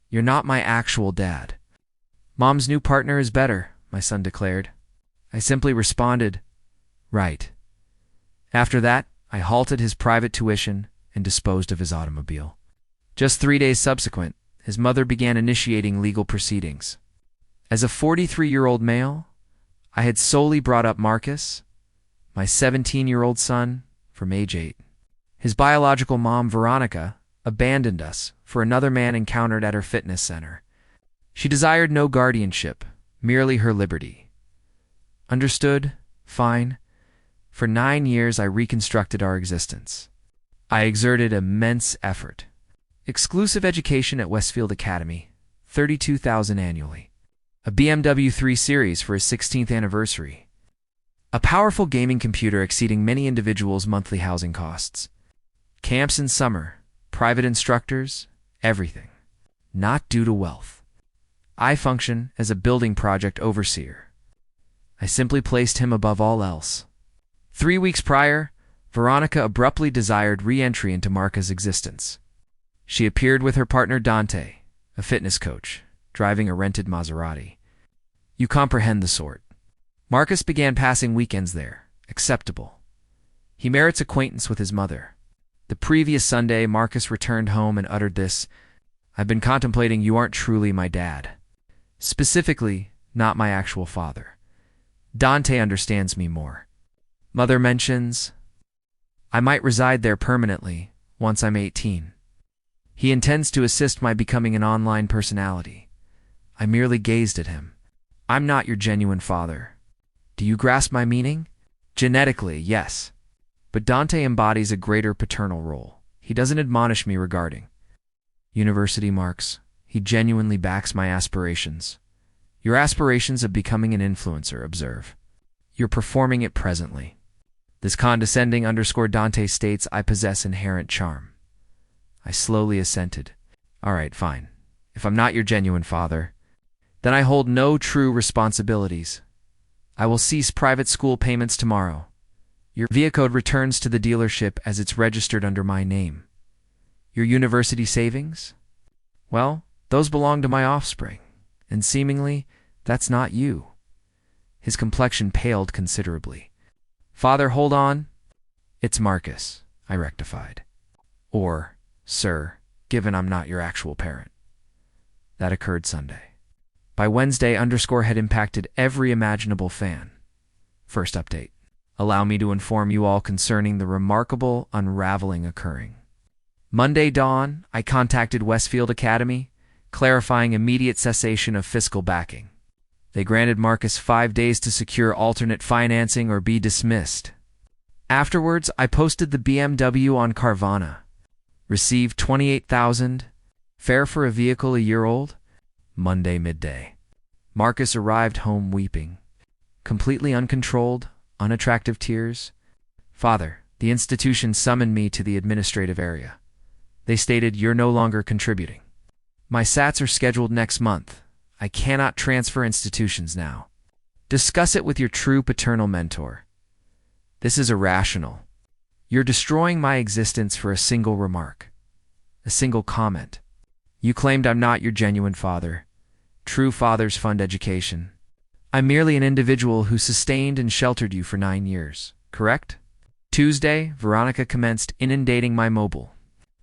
You're not my actual dad." "Mom's new partner is better," my son declared. I simply responded, "Right." After that, I halted his private tuition and disposed of his automobile. Just 3 days subsequent, his mother began initiating legal proceedings. As a 43-year-old male, I had solely brought up Marcus, my 17-year-old son, from age 8. His biological mom, Veronica, abandoned us for another man encountered at her fitness center. She desired no guardianship, merely her liberty. Understood? Fine. For 9 years, I reconstructed our existence. I exerted immense effort. Exclusive education at Westfield Academy, $32,000 annually. A BMW 3 Series for his 16th anniversary. A powerful gaming computer exceeding many individuals' monthly housing costs. Camps in summer, private instructors, everything. Not due to wealth. I function as a building project overseer. I simply placed him above all else. 3 weeks prior, Veronica abruptly desired re-entry into Marca's existence. She appeared with her partner Dante, a fitness coach, driving a rented Maserati. You comprehend the sort. Marcus began passing weekends there. Acceptable. He merits acquaintance with his mother. The previous Sunday, Marcus returned home and uttered this, "I've been contemplating you aren't truly my dad. Specifically, not my actual father. Dante understands me more." Mother mentions, "I might reside there permanently once I'm 18. He intends to assist my becoming an online personality." I merely gazed at him. "I'm not your genuine father. Do you grasp my meaning? Genetically, yes. But Dante embodies a greater paternal role. He doesn't admonish me regarding university marks. He genuinely backs my aspirations. Your aspirations of becoming an influencer, observe. You're performing it presently." This condescending _ Dante states I possess inherent charm. I slowly assented. "All right, fine. If I'm not your genuine father, then I hold no true responsibilities. I will cease private school payments tomorrow. Your vehicle returns to the dealership as it's registered under my name. Your university savings? Well, those belong to my offspring, and seemingly, that's not you." His complexion paled considerably. "Father, hold on. It's Marcus," I rectified. "Or, sir, given I'm not your actual parent." That occurred Sunday. By Wednesday, _ had impacted every imaginable fan. First update. Allow me to inform you all concerning the remarkable unraveling occurring. Monday dawn, I contacted Westfield Academy, clarifying immediate cessation of fiscal backing. They granted Marcus 5 days to secure alternate financing or be dismissed. Afterwards, I posted the BMW on Carvana. Received $28,000. Fare for a vehicle a year old. Monday midday. Marcus arrived home weeping. Completely uncontrolled, unattractive tears. "Father, the institution summoned me to the administrative area. They stated you're no longer contributing. My SATs are scheduled next month. I cannot transfer institutions now. Discuss it with your true paternal mentor. This is irrational. You're destroying my existence for a single remark, a single comment. You claimed I'm not your genuine father. True fathers fund education. I'm merely an individual who sustained and sheltered you for 9 years, correct?" Tuesday, Veronica commenced inundating my mobile.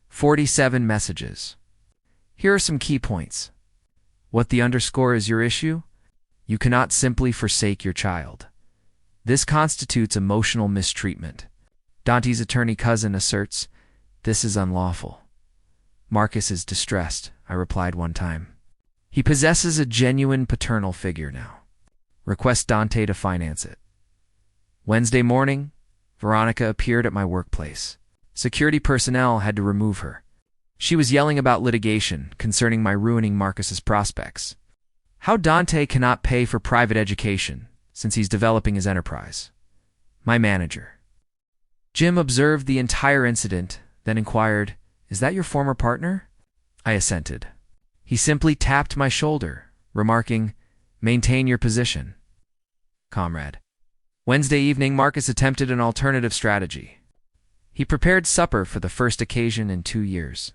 47 messages. Here are some key points. What the _ is your issue? You cannot simply forsake your child. This constitutes emotional mistreatment. Dante's attorney cousin asserts, this is unlawful. Marcus is distressed, I replied one time. He possesses a genuine paternal figure now. Request Dante to finance it. Wednesday morning, Veronica appeared at my workplace. Security personnel had to remove her. She was yelling about litigation concerning my ruining Marcus's prospects. How Dante cannot pay for private education since he's developing his enterprise. My manager. Jim observed the entire incident, then inquired, "Is that your former partner?" I assented. He simply tapped my shoulder, remarking, "Maintain your position, comrade." Wednesday evening, Marcus attempted an alternative strategy. He prepared supper for the first occasion in 2 years.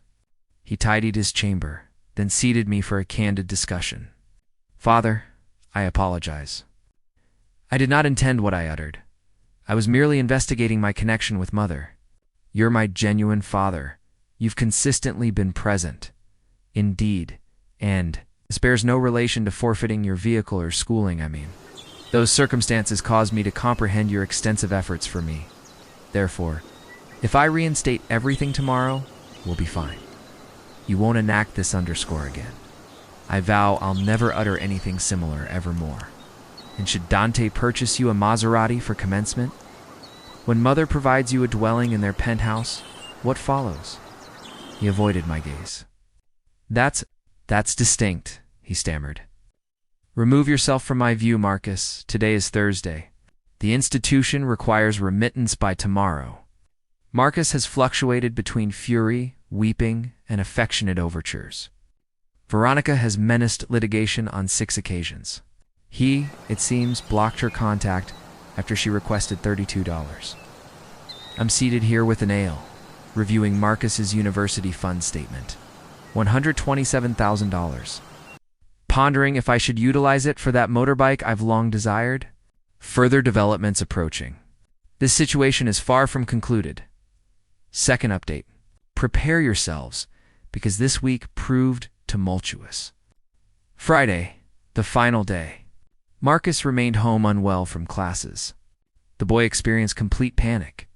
He tidied his chamber, then seated me for a candid discussion. "Father, I apologize. I did not intend what I uttered. I was merely investigating my connection with Mother. You're my genuine father. You've consistently been present. Indeed. And this bears no relation to forfeiting your vehicle or schooling, I mean. Those circumstances caused me to comprehend your extensive efforts for me. Therefore, if I reinstate everything tomorrow, we'll be fine. You won't enact this underscore again. I vow I'll never utter anything similar evermore. And should Dante purchase you a Maserati for commencement? When Mother provides you a dwelling in their penthouse, what follows?" He avoided my gaze. That's distinct," he stammered. "Remove yourself from my view, Marcus. Today is Thursday. The institution requires remittance by tomorrow." Marcus has fluctuated between fury, weeping, and affectionate overtures. Veronica has menaced litigation on 6 occasions. He, it seems, blocked her contact after she requested $32. I'm seated here with an ale, reviewing Marcus's university fund statement. $127,000. Pondering if I should utilize it for that motorbike I've long desired. Further developments approaching. This situation is far from concluded. Second update. Prepare yourselves, because this week proved tumultuous. Friday, the final day. Marcus remained home unwell from classes. The boy experienced complete panic,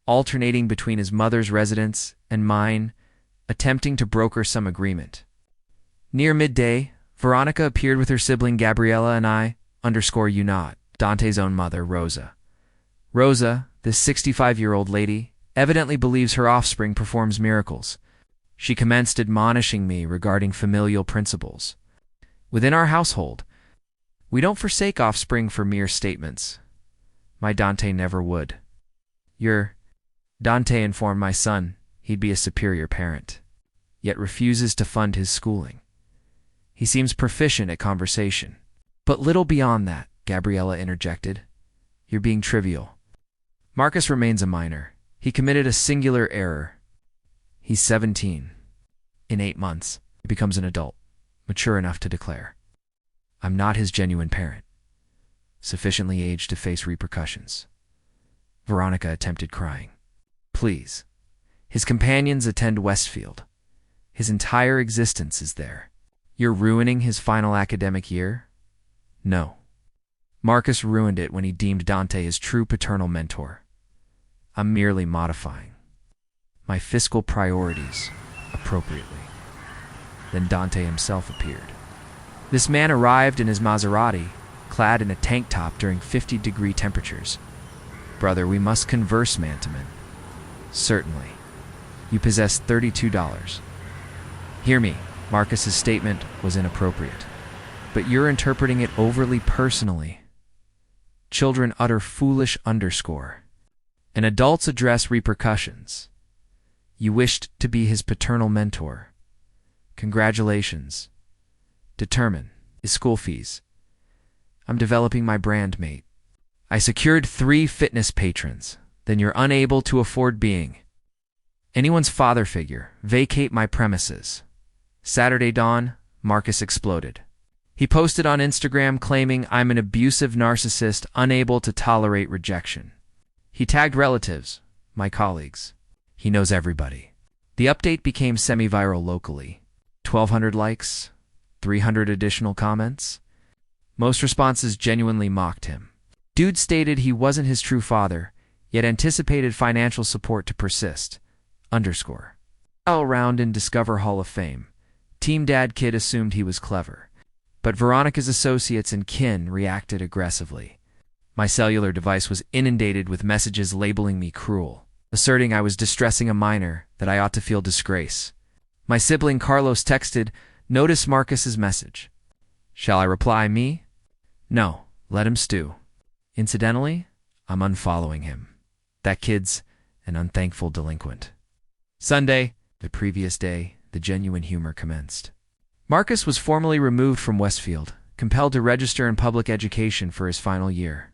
alternating between his mother's residence and mine, attempting to broker some agreement. Near midday, Veronica appeared with her sibling Gabriella and I_you not, Dante's own mother, Rosa. Rosa, this 65-year-old lady, evidently believes her offspring performs miracles. She commenced admonishing me regarding familial principles. Within our household, we don't forsake offspring for mere statements. My Dante never would. Dante informed my son he'd be a superior parent, yet refuses to fund his schooling. He seems proficient at conversation. But little beyond that, Gabriella interjected. You're being trivial. Marcus remains a minor. He committed a singular error. He's 17. In 8 months, he becomes an adult, mature enough to declare, I'm not his genuine parent, sufficiently aged to face repercussions. Veronica attempted crying. Please. His companions attend Westfield. His entire existence is there. You're ruining his final academic year? No. Marcus ruined it when he deemed Dante his true paternal mentor. I'm merely modifying my fiscal priorities appropriately. Then Dante himself appeared. This man arrived in his Maserati, clad in a tank top during 50-degree temperatures. Brother, we must converse, man to man. Certainly. You possess $32. Hear me, Marcus's statement was inappropriate, but you're interpreting it overly personally. Children utter foolish underscore, and adults address repercussions. You wished to be his paternal mentor. Congratulations. Determine his school fees. I'm developing my brand, mate. I secured 3 fitness patrons. Then you're unable to afford being anyone's father figure. Vacate my premises. Saturday dawn, Marcus exploded. He posted on Instagram claiming I'm an abusive narcissist unable to tolerate rejection. He tagged relatives, my colleagues. He knows everybody. The update became semi-viral locally. 1,200 likes, 300 additional comments. Most responses genuinely mocked him. Dude stated he wasn't his true father, yet anticipated financial support to persist. Underscore. All round in Discover Hall of Fame. Team Dad Kid assumed he was clever. But Veronica's associates and kin reacted aggressively. My cellular device was inundated with messages labeling me cruel, asserting I was distressing a minor, that I ought to feel disgrace. My sibling Carlos texted, notice Marcus's message. Shall I reply me? No, let him stew. Incidentally, I'm unfollowing him. That kid's an unthankful delinquent. Sunday, the previous day, the genuine humor commenced. Marcus was formally removed from Westfield, compelled to register in public education for his final year.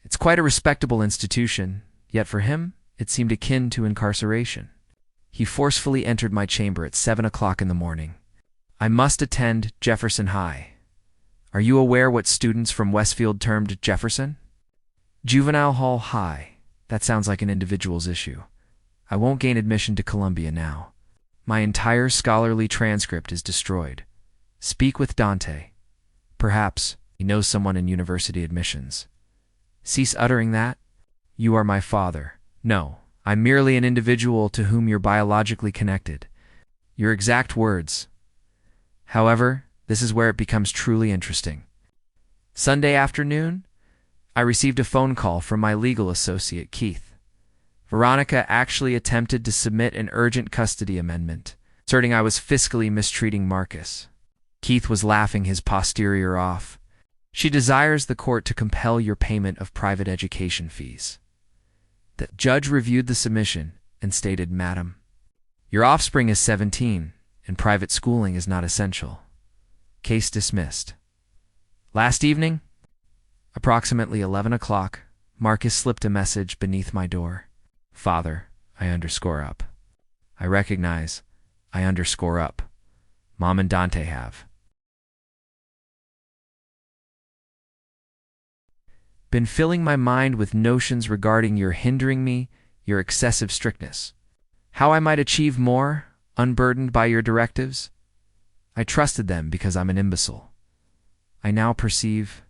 It's quite a respectable institution, yet for him, it seemed akin to incarceration. He forcefully entered my chamber at 7 o'clock in the morning. I must attend Jefferson High. Are you aware what students from Westfield termed Jefferson? Juvenile Hall High. That sounds like an individual's issue. I won't gain admission to Columbia now. My entire scholarly transcript is destroyed. Speak with Dante. Perhaps he knows someone in university admissions. Cease uttering that. You are my father. No, I'm merely an individual to whom you're biologically connected. Your exact words. However, this is where it becomes truly interesting. Sunday afternoon, I received a phone call from my legal associate, Keith. Veronica actually attempted to submit an urgent custody amendment, asserting I was fiscally mistreating Marcus. Keith was laughing his posterior off. She desires the court to compel your payment of private education fees. The judge reviewed the submission and stated, Madam, your offspring is 17, and private schooling is not essential. Case dismissed. Last evening, approximately 11 o'clock, Marcus slipped a message beneath my door. Father, I_up. I recognize, I_up. Mom and Dante have been filling my mind with notions regarding your hindering me, your excessive strictness. How I might achieve more, unburdened by your directives? I trusted them because I'm an imbecile. I now perceive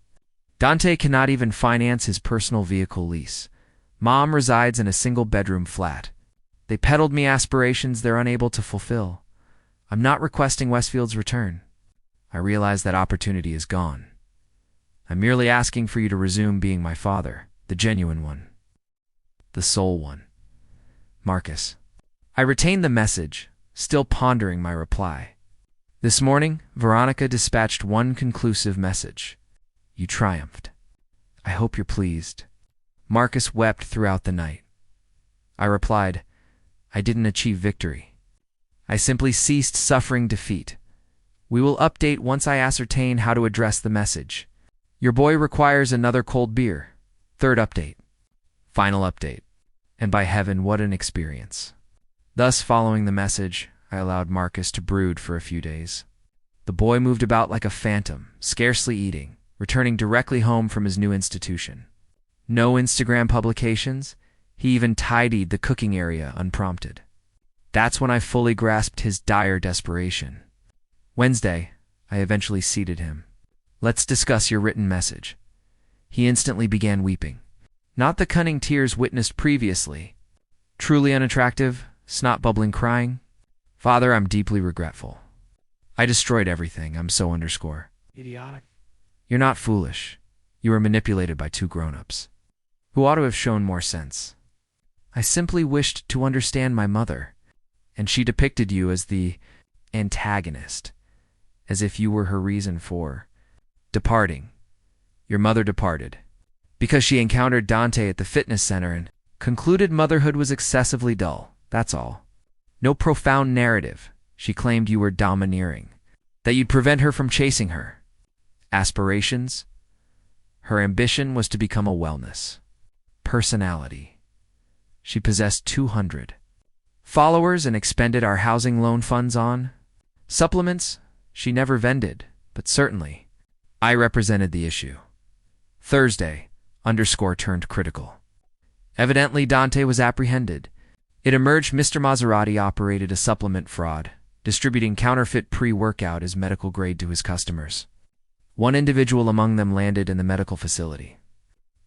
Dante cannot even finance his personal vehicle lease. Mom resides in a single-bedroom flat. They peddled me aspirations they're unable to fulfill. I'm not requesting Westfield's return. I realize that opportunity is gone. I'm merely asking for you to resume being my father, the genuine one, the sole one. Marcus. I retained the message, still pondering my reply. This morning, Veronica dispatched one conclusive message. You triumphed. I hope you're pleased. Marcus wept throughout the night. I replied, I didn't achieve victory. I simply ceased suffering defeat. We will update once I ascertain how to address the message. Your boy requires another cold beer. Third update. Final update. And by heaven, what an experience. Thus, following the message, I allowed Marcus to brood for a few days. The boy moved about like a phantom, scarcely eating, returning directly home from his new institution. No Instagram publications. He even tidied the cooking area unprompted. That's when I fully grasped his dire desperation. Wednesday, I eventually seated him. Let's discuss your written message. He instantly began weeping. Not the cunning tears witnessed previously. Truly unattractive, snot-bubbling crying. Father, I'm deeply regretful. I destroyed everything. I'm so _idiotic. You're not foolish. You were manipulated by two grown-ups, who ought to have shown more sense. I simply wished to understand my mother, and she depicted you as the antagonist, as if you were her reason for departing. Your mother departed because she encountered Dante at the fitness center and concluded motherhood was excessively dull. That's all. No profound narrative. She claimed you were domineering, that you'd prevent her from chasing her aspirations. Her ambition was to become a wellness personality. She possessed 200 followers and expended our housing loan funds on supplements. She never vended, but certainly I represented the issue. Thursday, _turned critical. Evidently, Dante was apprehended. It emerged Mr. Maserati operated a supplement fraud, distributing counterfeit pre-workout as medical grade to his customers. One individual among them landed in the medical facility.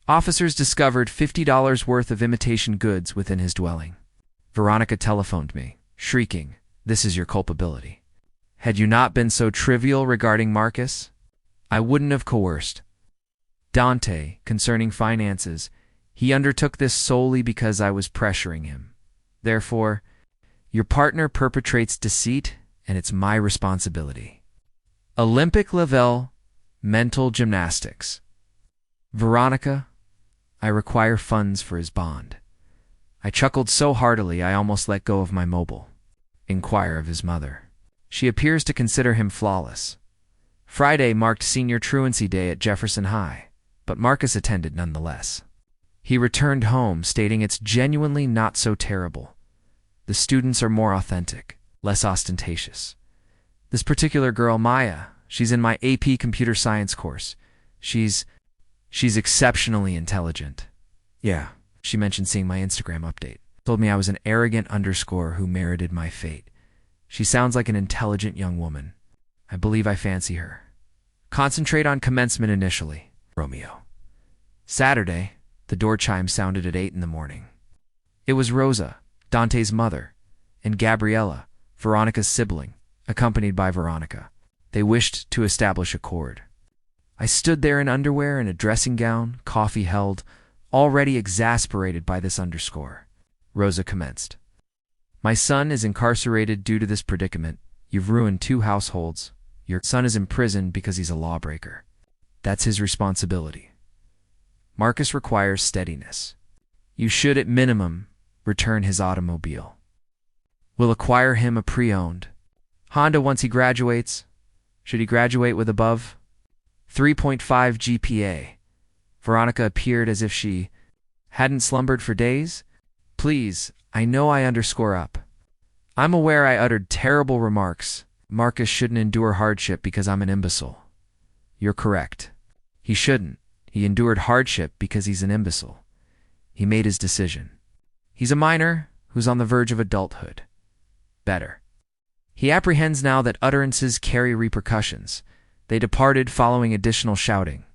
Officers discovered $50 worth of imitation goods within his dwelling. Veronica telephoned me, shrieking, "This is your culpability. Had you not been so trivial regarding Marcus, I wouldn't have coerced." Dante, concerning finances, he undertook this solely because I was pressuring him. Therefore, your partner perpetrates deceit, and it's my responsibility. Olympic level mental gymnastics. Veronica, I require funds for his bond. I chuckled so heartily I almost let go of my mobile. Inquire of his mother. She appears to consider him flawless. Friday marked senior truancy day at Jefferson High, but Marcus attended nonetheless. He returned home stating it's genuinely not so terrible. The students are more authentic, less ostentatious. This particular girl, Maya, she's in my AP computer science course. She's exceptionally intelligent. Yeah, she mentioned seeing my Instagram update. Told me I was an arrogant underscore who merited my fate. She sounds like an intelligent young woman. I believe I fancy her. Concentrate on commencement initially, Romeo. Saturday, the door chime sounded at 8 in the morning. It was Rosa, Dante's mother, and Gabriella, Veronica's sibling, accompanied by Veronica. They wished to establish accord. I stood there in underwear and a dressing gown, coffee held, already exasperated by this underscore. Rosa commenced. My son is incarcerated due to this predicament. You've ruined 2 households. Your son is in prison because he's a lawbreaker. That's his responsibility. Marcus requires steadiness. You should, at minimum, return his automobile. We'll acquire him a pre-owned Honda once he graduates. Should he graduate with above 3.5 GPA? Veronica appeared as if she hadn't slumbered for days. Please, I know I underscore up. I'm aware I uttered terrible remarks. Marcus shouldn't endure hardship because I'm an imbecile. You're correct. He shouldn't. He endured hardship because he's an imbecile. He made his decision. He's a minor who's on the verge of adulthood. Better. He apprehends now that utterances carry repercussions. They departed following additional shouting.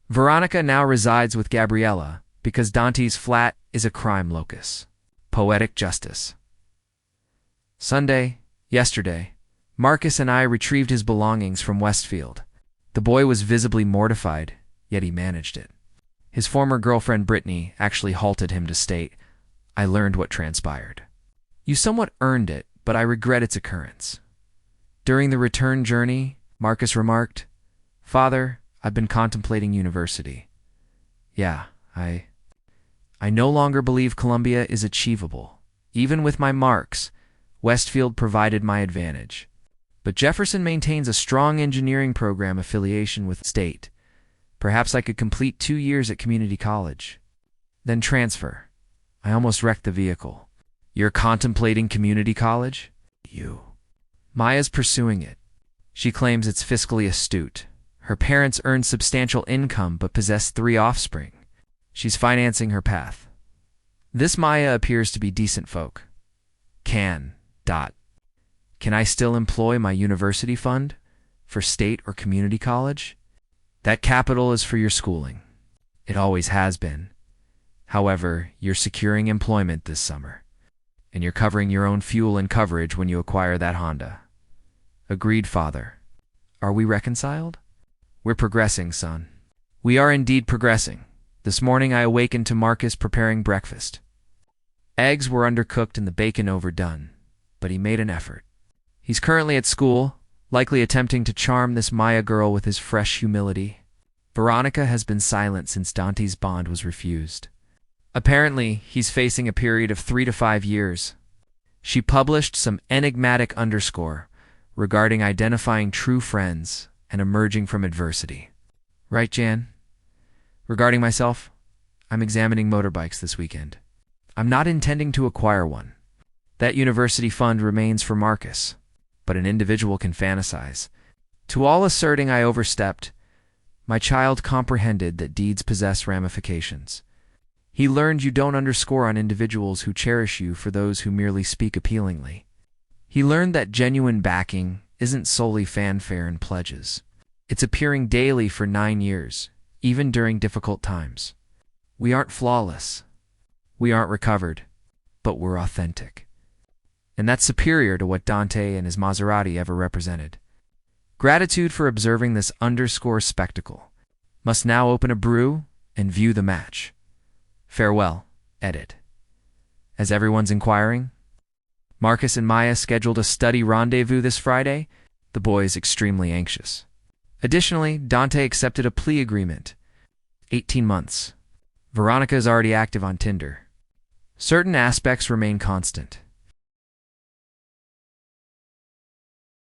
Veronica now resides with Gabriella because Dante's flat is a crime locus. Poetic justice. Sunday, yesterday, Marcus and I retrieved his belongings from Westfield. The boy was visibly mortified, yet he managed it. His former girlfriend Brittany actually halted him to state, I learned what transpired. You somewhat earned it, but I regret its occurrence. During the return journey, Marcus remarked, Father, I've been contemplating university. Yeah, I no longer believe Columbia is achievable. Even with my marks, Westfield provided my advantage. But Jefferson maintains a strong engineering program affiliation with State. Perhaps I could complete 2 years at community college. Then transfer. I almost wrecked the vehicle. You're contemplating community college? You. Maya's pursuing it. She claims it's fiscally astute. Her parents earn substantial income but possess 3 offspring. She's financing her path. This Maya appears to be decent folk. Can I still employ my university fund for state or community college? That capital is for your schooling. It always has been. However, you're securing employment this summer, and you're covering your own fuel and coverage when you acquire that Honda. Agreed, Father. Are we reconciled? We're progressing, son. We are indeed progressing. This morning I awakened to Marcus preparing breakfast. Eggs were undercooked and the bacon overdone, but he made an effort. He's currently at school, likely attempting to charm this Maya girl with his fresh humility. Veronica has been silent since Dante's bond was refused. Apparently, he's facing a period of 3 to 5 years. She published some enigmatic underscore regarding identifying true friends and emerging from adversity. Right, Jan? Regarding myself, I'm examining motorbikes this weekend. I'm not intending to acquire one. That university fund remains for Marcus, but an individual can fantasize. To all asserting I overstepped, my child comprehended that deeds possess ramifications. He learned you don't underscore on individuals who cherish you for those who merely speak appealingly. He learned that genuine backing isn't solely fanfare and pledges. It's appearing daily for 9 years, even during difficult times. We aren't flawless. We aren't recovered, but we're authentic. And that's superior to what Dante and his Maserati ever represented. Gratitude for observing this underscore spectacle. Must now open a brew and view the match. Farewell, edit. As everyone's inquiring, Marcus and Maya scheduled a study rendezvous this Friday. The boy is extremely anxious. Additionally, Dante accepted a plea agreement. 18 months. Veronica is already active on Tinder. Certain aspects remain constant.